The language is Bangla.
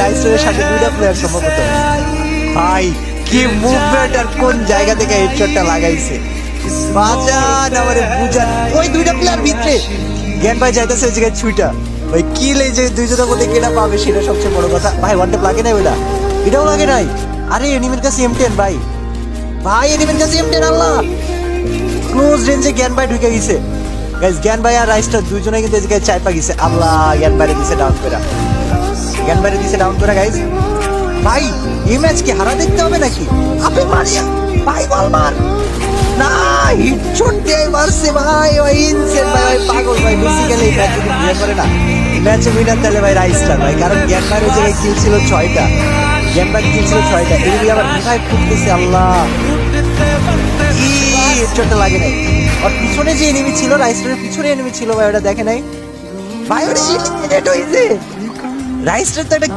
রাইসের সাথে দুইটা প্লেয়ার সম্ভবত। ভাই কি মুভমেন্ট আর কোন জায়গা থেকে হেডশটটা লাগাইছে, বাজান আমারে বুঝান। ওই দুইটা প্লেয়ার ভিতরে জ্ঞান ভাই যাইতেছে ওই জায়গায় ছুইটা, ওই কিল এই যে দুইজনের মধ্যে কেটা পাবে সেটা সবচেয়ে বড় কথা। ভাই ওয়ান ট্যাপ লাগে নাই, ওইটা এটাও লাগে নাই। আরে এনিমির কাছে M10 ভাই, ভাই এনিমির কাছে M10। আল্লাহ, ক্লোজ রেঞ্জে জ্ঞান ভাই ঢুকে গেছে গাইস। জ্ঞান ভাই আর রাইসটা দুইজনে কিন্তু এই জায়গায় চাইপা গেছে। আল্লাহ, জ্ঞান বাইরে দিছে ডাউন করে, জ্ঞান বাইরে দিছে ডাউন করে গাইস। ভাই এই ম্যাচ কি হারা দেখতে হবে নাকি? আপনি মারিয়া ভাই বল মার না, হিটশট দিয়ে মারছে ভাই। ওই ইনসেন ভাই, ওই পাগল ভাই। বেসিক্যালি এই ম্যাচ যদি বিয়ে করে না, ম্যাচে উইনার তাহলে ভাই রাইসটার ভাই, কারণ জ্ঞান ভাইয়ের জায়গায় কিল ছিল 6টা, জ্ঞান ভাই কিল ছিল 6টা। এদিকে আবার রিভাইভ করতেছে। আল্লাহ, কি হেডশটটা লাগে নাই। আর পিছনে যে এনিমি ছিল, রাইসটারের পিছনে এনিমি ছিল ভাই, ওটা দেখে নাই ভাই। ওটা এলিমিনেট হইছে। রাইসটার তো একটা